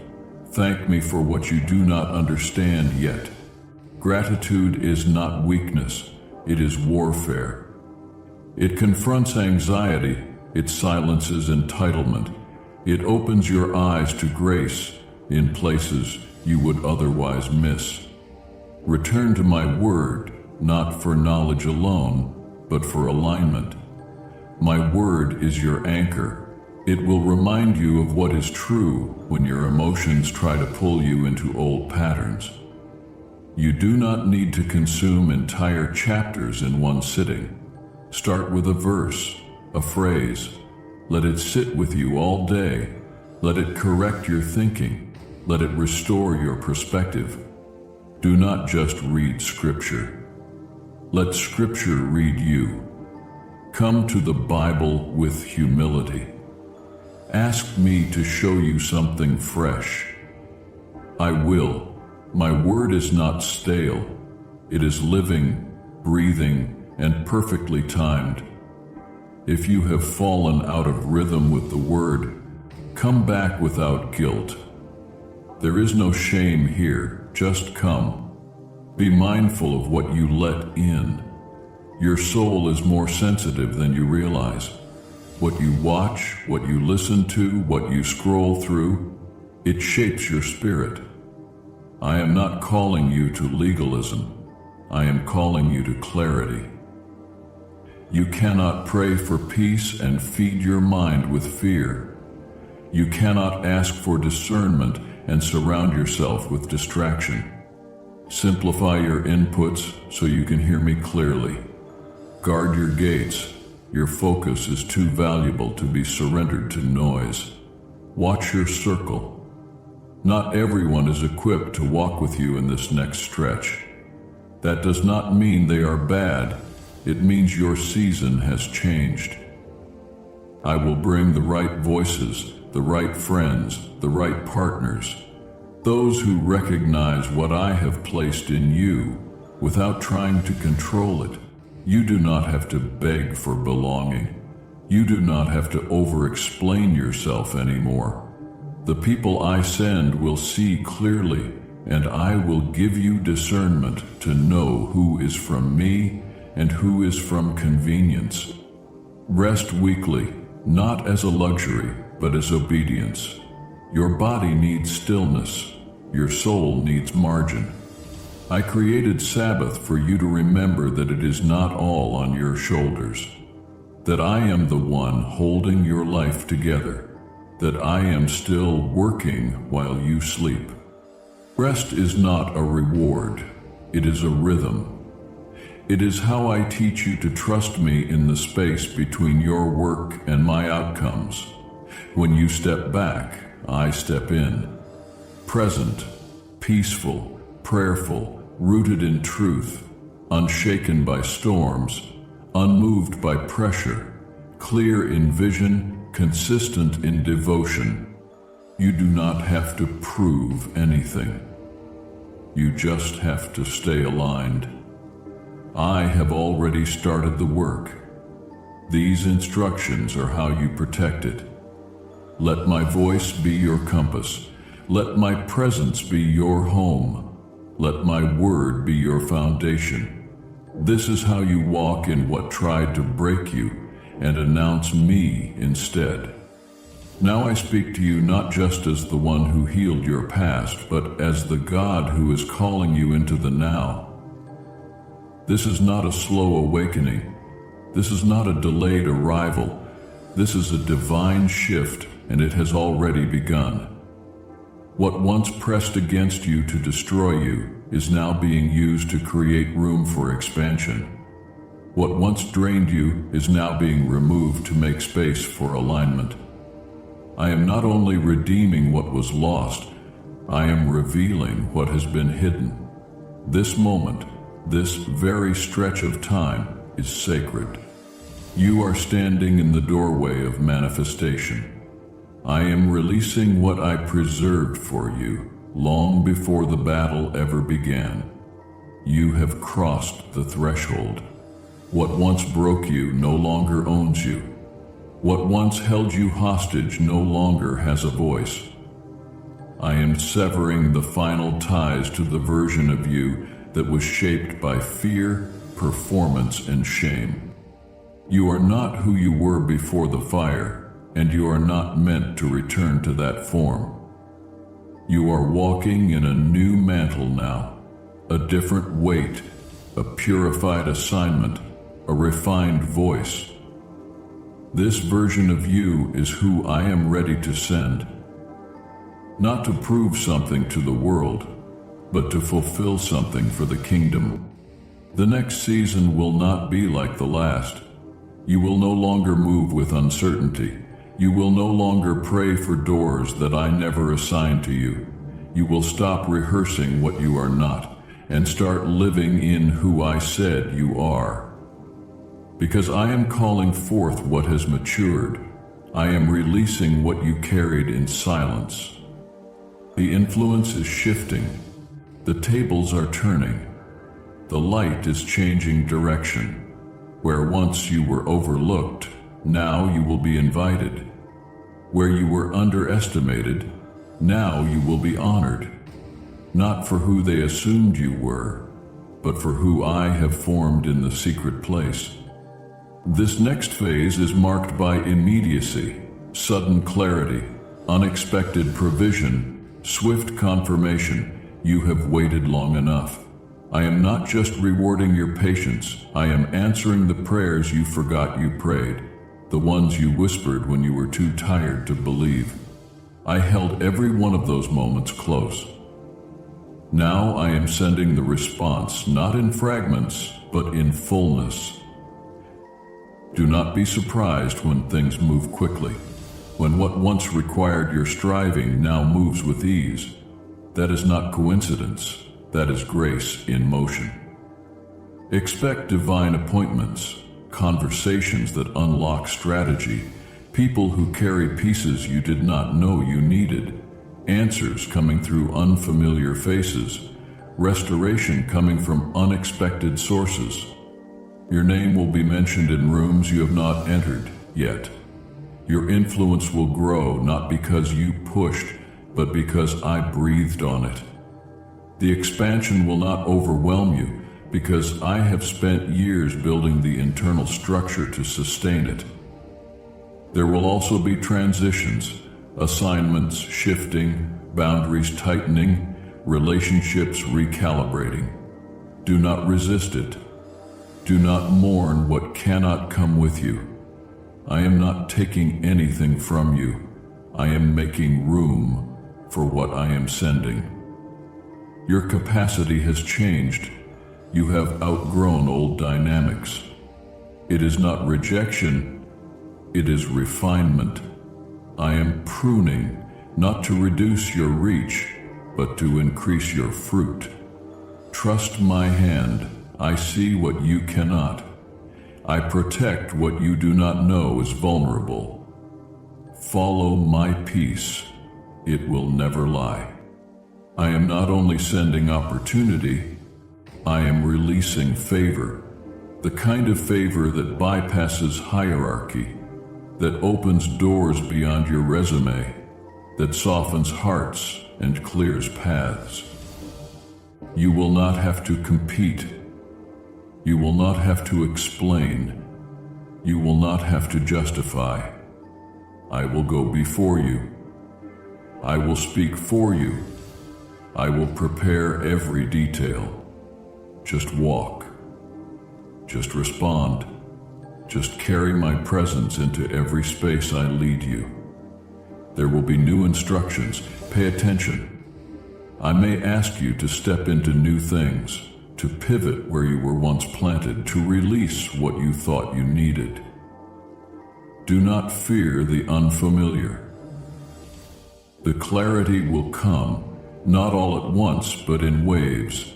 Thank me for what you do not understand yet. Gratitude is not weakness, it is warfare. It confronts anxiety, it silences entitlement. It opens your eyes to grace in places you would otherwise miss. Return to my word, not for knowledge alone, but for alignment. My word is your anchor. It will remind you of what is true when your emotions try to pull you into old patterns. You do not need to consume entire chapters in one sitting. Start with a verse, a phrase. Let it sit with you all day. Let it correct your thinking. Let it restore your perspective. Do not just read Scripture. Let Scripture read you. Come to the Bible with humility. Ask me to show you something fresh. I will. My word is not stale. It is living, breathing, and perfectly timed. If you have fallen out of rhythm with the word, come back without guilt. There is no shame here, just come. Be mindful of what you let in. Your soul is more sensitive than you realize. What you watch, what you listen to, what you scroll through, it shapes your spirit. I am not calling you to legalism. I am calling you to clarity. You cannot pray for peace and feed your mind with fear. You cannot ask for discernment and surround yourself with distraction. Simplify your inputs so you can hear me clearly. Guard your gates. Your focus is too valuable to be surrendered to noise. Watch your circle. Not everyone is equipped to walk with you in this next stretch. That does not mean they are bad. It means your season has changed. I will bring the right voices, the right friends, the right partners, those who recognize what I have placed in you without trying to control it. You do not have to beg for belonging. You do not have to over-explain yourself anymore. The people I send will see clearly, and I will give you discernment to know who is from me and who is from convenience. Rest weekly, not as a luxury, but as obedience. Your body needs stillness. Your soul needs margin. I created Sabbath for you to remember that it is not all on your shoulders, that I am the one holding your life together, that I am still working while you sleep. Rest is not a reward, it is a rhythm. It is how I teach you to trust me in the space between your work and my outcomes. When you step back, I step in. Present, peaceful, prayerful, rooted in truth, unshaken by storms, unmoved by pressure, clear in vision, consistent in devotion. You do not have to prove anything. You just have to stay aligned. I have already started the work. These instructions are how you protect it. Let my voice be your compass. Let my presence be your home. Let my word be your foundation. This is how you walk in what tried to break you and announce me instead. Now I speak to you not just as the one who healed your past, but as the God who is calling you into the now. This is not a slow awakening. This is not a delayed arrival. This is a divine shift, and it has already begun. What once pressed against you to destroy you is now being used to create room for expansion. What once drained you is now being removed to make space for alignment. I am not only redeeming what was lost, I am revealing what has been hidden. This moment, this very stretch of time, is sacred. You are standing in the doorway of manifestation. I am releasing what I preserved for you long before the battle ever began. You have crossed the threshold. What once broke you no longer owns you. What once held you hostage no longer has a voice. I am severing the final ties to the version of you that was shaped by fear, performance, and shame. You are not who you were before the fire, and you are not meant to return to that form. You are walking in a new mantle now, a different weight, a purified assignment, a refined voice. This version of you is who I am ready to send, not to prove something to the world, but to fulfill something for the kingdom. The next season will not be like the last. You will no longer move with uncertainty. You will no longer pray for doors that I never assigned to you. You will stop rehearsing what you are not and start living in who I said you are. Because I am calling forth what has matured, I am releasing what you carried in silence. The influence is shifting. The tables are turning. The light is changing direction. Where once you were overlooked, now you will be invited. Where you were underestimated, now you will be honored. Not for who they assumed you were, but for who I have formed in the secret place. This next phase is marked by immediacy, sudden clarity, unexpected provision, swift confirmation. You have waited long enough. I am not just rewarding your patience, I am answering the prayers you forgot you prayed, the ones you whispered when you were too tired to believe. I held every one of those moments close. Now I am sending the response, not in fragments, but in fullness. Do not be surprised when things move quickly, when what once required your striving now moves with ease. That is not coincidence, that is grace in motion. Expect divine appointments, conversations that unlock strategy, people who carry pieces you did not know you needed, answers coming through unfamiliar faces, restoration coming from unexpected sources. Your name will be mentioned in rooms you have not entered yet. Your influence will grow not because you pushed, but because I breathed on it. The expansion will not overwhelm you because I have spent years building the internal structure to sustain it. There will also be transitions, assignments shifting, boundaries tightening, relationships recalibrating. Do not resist it. Do not mourn what cannot come with you. I am not taking anything from you. I am making room for what I am sending. Your capacity has changed. You have outgrown old dynamics. It is not rejection, it is refinement. I am pruning, not to reduce your reach, but to increase your fruit. Trust my hand. I see what you cannot. I protect what you do not know is vulnerable. Follow my peace. It will never lie. I am not only sending opportunity, I am releasing favor. The kind of favor that bypasses hierarchy, that opens doors beyond your resume, that softens hearts and clears paths. You will not have to compete. You will not have to explain. You will not have to justify. I will go before you. I will speak for you. I will prepare every detail. Just walk. Just respond. Just carry my presence into every space I lead you. There will be new instructions. Pay attention. I may ask you to step into new things, to pivot where you were once planted, to release what you thought you needed. Do not fear the unfamiliar. The clarity will come, not all at once, but in waves.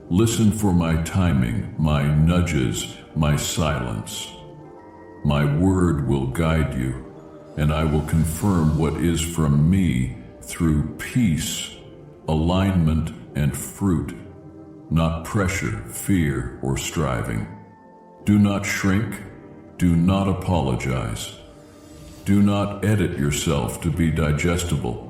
Listen for my timing, my nudges, my silence. My word will guide you, and I will confirm what is from me through peace, alignment, and fruit, not pressure, fear, or striving. Do not shrink. Do not apologize. Do not edit yourself to be digestible.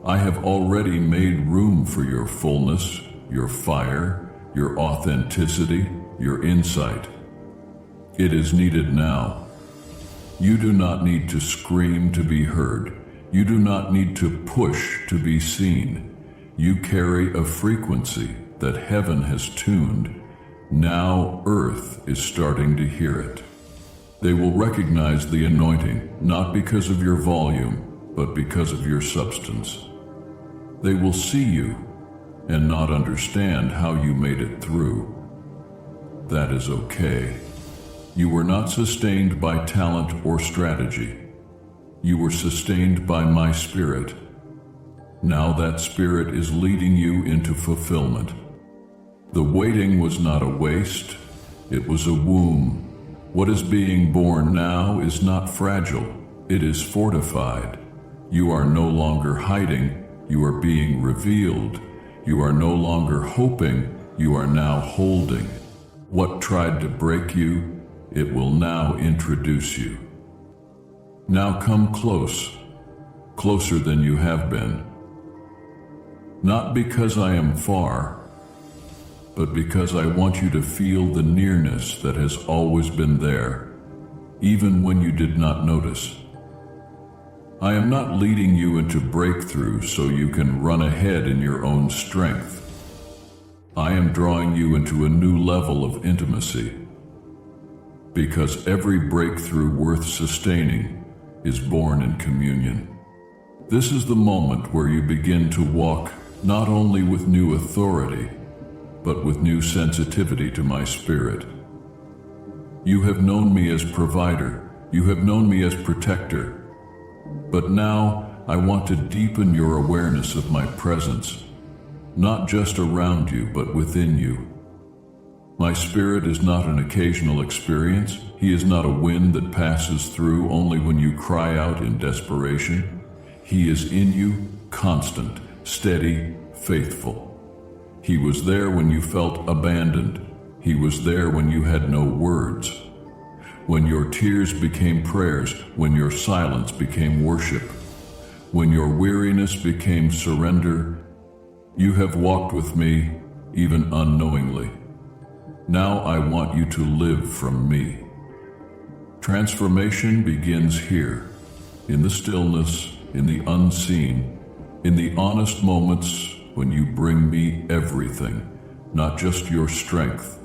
I have already made room for your fullness, your fire, your authenticity, your insight. It is needed now. You do not need to scream to be heard. You do not need to push to be seen. You carry a frequency that heaven has tuned. Now earth is starting to hear it. They will recognize the anointing, not because of your volume, but because of your substance. They will see you and not understand how you made it through. That is okay. You were not sustained by talent or strategy. You were sustained by my spirit. Now that spirit is leading you into fulfillment. The waiting was not a waste, it was a womb. What is being born now is not fragile, it is fortified. You are no longer hiding, you are being revealed. You are no longer hoping, you are now holding. What tried to break you, it will now introduce you. Now come close, closer than you have been. Not because I am far, but because I want you to feel the nearness that has always been there, even when you did not notice. I am not leading you into breakthrough so you can run ahead in your own strength. I am drawing you into a new level of intimacy, because every breakthrough worth sustaining is born in communion. This is the moment where you begin to walk not only with new authority, but with new sensitivity to my spirit. You have known me as provider, you have known me as protector, but now I want to deepen your awareness of my presence, not just around you, but within you. My spirit is not an occasional experience. He is not a wind that passes through only when you cry out in desperation. He is in you, constant, steady, faithful. He was there when you felt abandoned. He was there when you had no words. When your tears became prayers, when your silence became worship, when your weariness became surrender, you have walked with me, even unknowingly. Now I want you to live from me. Transformation begins here, in the stillness, in the unseen, in the honest moments when you bring me everything, not just your strength.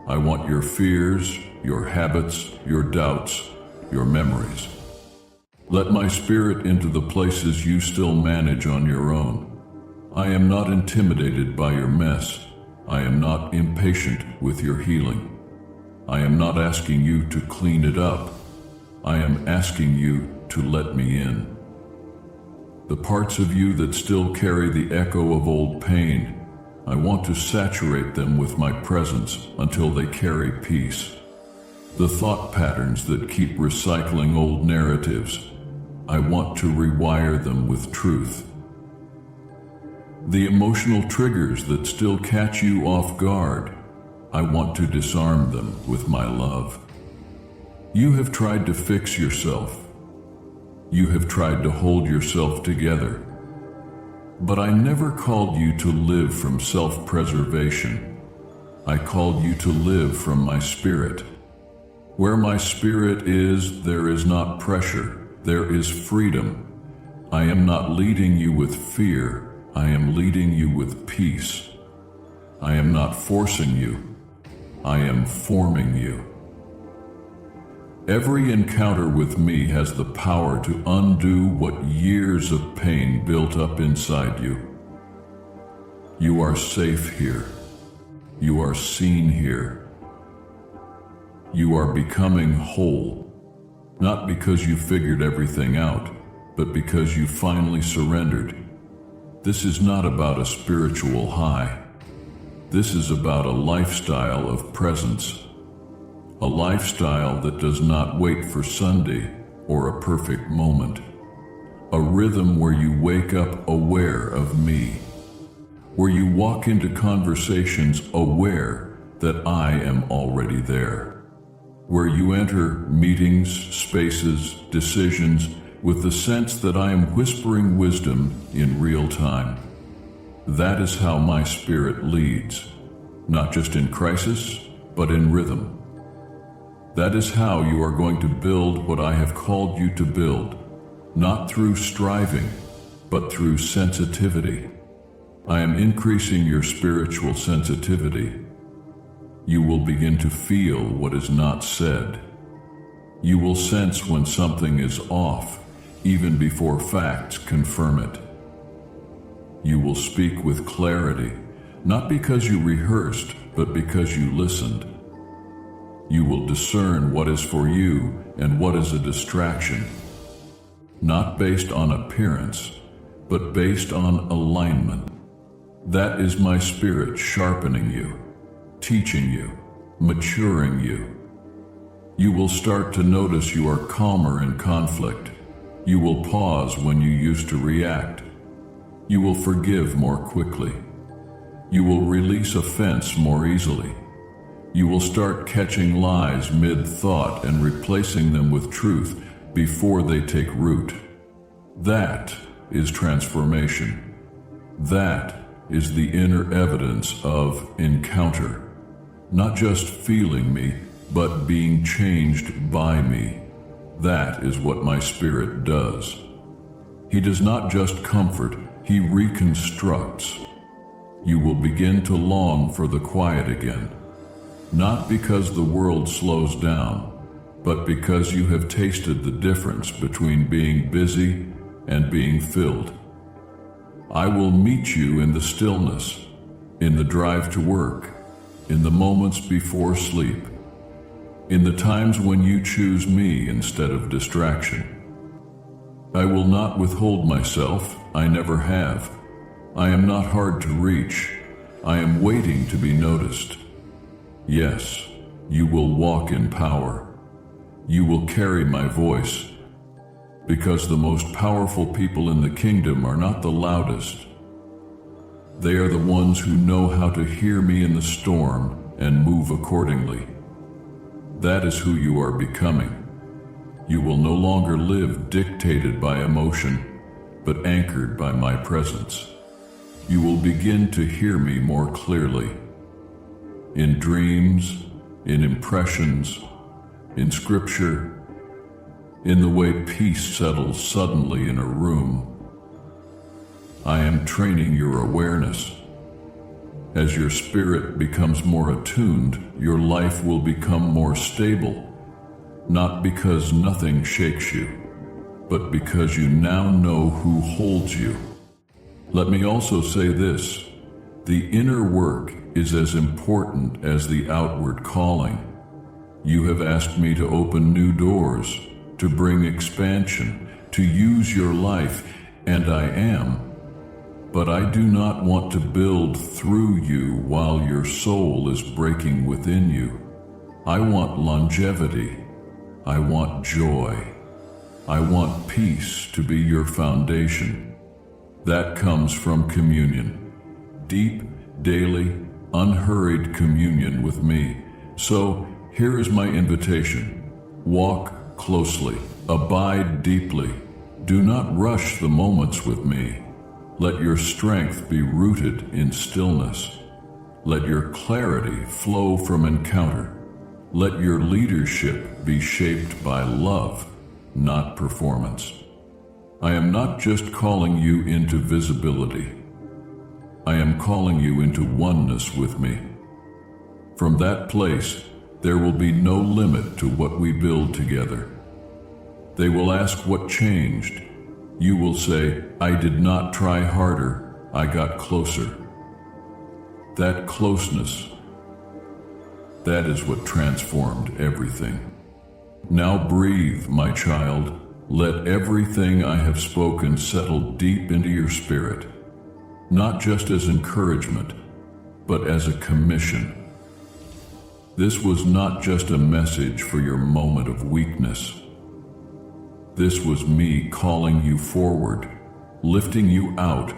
I want your fears, your habits, your doubts, your memories. Let my spirit into the places you still manage on your own. I am not intimidated by your mess. I am not impatient with your healing. I am not asking you to clean it up. I am asking you to let me in. The parts of you that still carry the echo of old pain, I want to saturate them with my presence until they carry peace. The thought patterns that keep recycling old narratives, I want to rewire them with truth. The emotional triggers that still catch you off guard, I want to disarm them with my love. You have tried to fix yourself. You have tried to hold yourself together. But I never called you to live from self-preservation. I called you to live from my spirit. Where my spirit is, there is not pressure, there is freedom. I am not leading you with fear, I am leading you with peace. I am not forcing you, I am forming you. Every encounter with me has the power to undo what years of pain built up inside you. You are safe here. You are seen here. You are becoming whole, not because you figured everything out, but because you finally surrendered. This is not about a spiritual high. This is about a lifestyle of presence. A lifestyle that does not wait for Sunday or a perfect moment. A rhythm where you wake up aware of me. Where you walk into conversations aware that I am already there. Where you enter meetings, spaces, decisions with the sense that I am whispering wisdom in real time. That is how my spirit leads, not just in crisis, but in rhythm. That is how you are going to build what I have called you to build, not through striving, but through sensitivity. I am increasing your spiritual sensitivity. You will begin to feel what is not said. You will sense when something is off, even before facts confirm it. You will speak with clarity, not because you rehearsed, but because you listened. You will discern what is for you and what is a distraction, not based on appearance, but based on alignment. That is my spirit sharpening you, teaching you, maturing you. You will start to notice you are calmer in conflict. You will pause when you used to react. You will forgive more quickly. You will release offense more easily. You will start catching lies mid-thought and replacing them with truth before they take root. That is transformation. That is the inner evidence of encounter. Not just feeling me, but being changed by me. That is what my spirit does. He does not just comfort, he reconstructs. You will begin to long for the quiet again. Not because the world slows down, but because you have tasted the difference between being busy and being filled. I will meet you in the stillness, in the drive to work, in the moments before sleep, in the times when you choose me instead of distraction. I will not withhold myself, I never have. I am not hard to reach. I am waiting to be noticed. Yes, you will walk in power. You will carry my voice, because the most powerful people in the kingdom are not the loudest. They are the ones who know how to hear me in the storm and move accordingly. That is who you are becoming. You will no longer live dictated by emotion, but anchored by my presence. You will begin to hear me more clearly. In dreams, in impressions, in scripture, in the way peace settles suddenly in a room. I am training your awareness. As your spirit becomes more attuned, your life will become more stable, not because nothing shakes you, but because you now know who holds you. Let me also say this. The inner work is as important as the outward calling. You have asked me to open new doors, to bring expansion, to use your life, and I am. But I do not want to build through you while your soul is breaking within you. I want longevity. I want joy. I want peace to be your foundation. That comes from communion. Deep, daily, unhurried communion with me. So, here is my invitation. Walk closely, abide deeply. Do not rush the moments with me. Let your strength be rooted in stillness. Let your clarity flow from encounter. Let your leadership be shaped by love, not performance. I am not just calling you into visibility. I am calling you into oneness with me. From that place, there will be no limit to what we build together. They will ask what changed. You will say, I did not try harder, I got closer. That closeness, that is what transformed everything. Now breathe, my child. Let everything I have spoken settle deep into your spirit, not just as encouragement, but as a commission. This was not just a message for your moment of weakness. This was me calling you forward, lifting you out,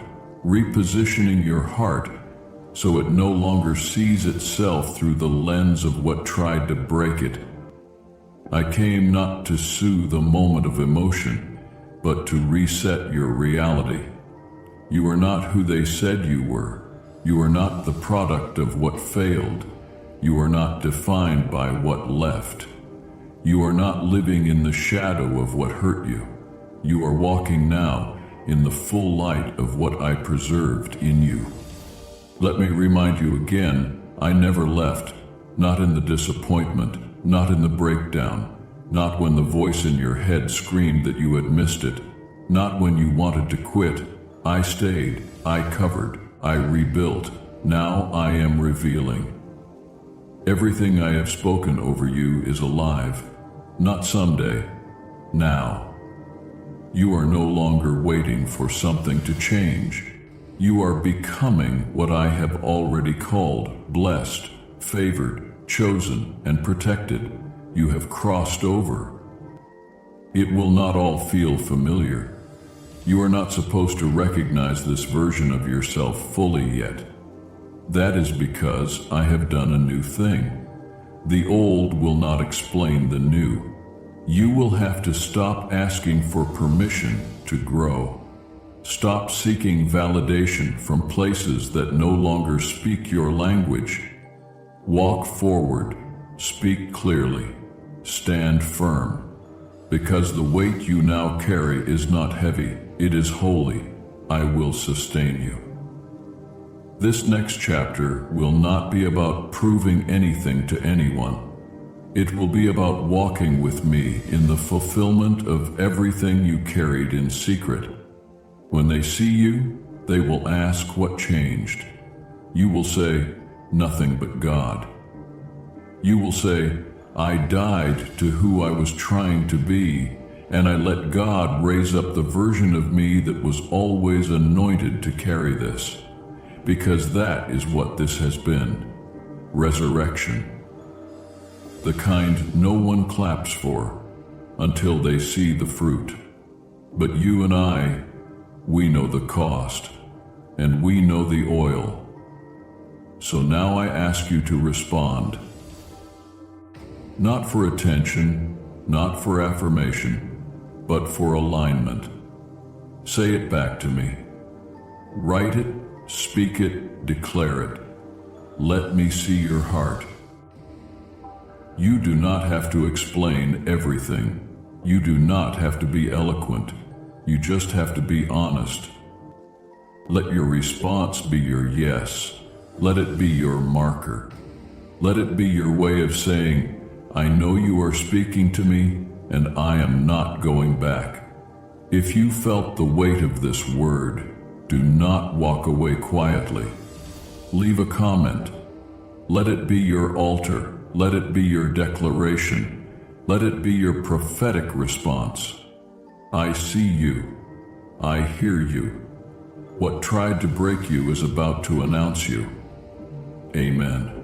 repositioning your heart so it no longer sees itself through the lens of what tried to break it. I came not to soothe a moment of emotion, but to reset your reality. You are not who they said you were. You are not the product of what failed. You are not defined by what left. You are not living in the shadow of what hurt you. You are walking now in the full light of what I preserved in you. Let me remind you again, I never left, not in the disappointment, not in the breakdown, not when the voice in your head screamed that you had missed it, not when you wanted to quit. I stayed, I covered, I rebuilt. Now I am revealing. Everything I have spoken over you is alive, not someday, now. You are no longer waiting for something to change. You are becoming what I have already called blessed, favored, chosen, and protected. You have crossed over. It will not all feel familiar. You are not supposed to recognize this version of yourself fully yet. That is because I have done a new thing. The old will not explain the new. You will have to stop asking for permission to grow. Stop seeking validation from places that no longer speak your language. Walk forward, speak clearly, stand firm, because the weight you now carry is not heavy, it is holy. I will sustain you. This next chapter will not be about proving anything to anyone. It will be about walking with me in the fulfillment of everything you carried in secret. When they see you, they will ask what changed. You will say, nothing but God. You will say, I died to who I was trying to be, and I let God raise up the version of me that was always anointed to carry this. Because that is what this has been, resurrection. The kind no one claps for until they see the fruit. But you and I, we know the cost, and we know the oil. So now I ask you to respond. Not for attention, not for affirmation, but for alignment. Say it back to me. Write it, speak it, declare it. Let me see your heart. You do not have to explain everything. You do not have to be eloquent. You just have to be honest. Let your response be your yes. Let it be your marker. Let it be your way of saying, I know you are speaking to me, and I am not going back. If you felt the weight of this word, do not walk away quietly. Leave a comment. Let it be your altar. Let it be your declaration. Let it be your prophetic response. I see you. I hear you. What tried to break you is about to announce you. Amen.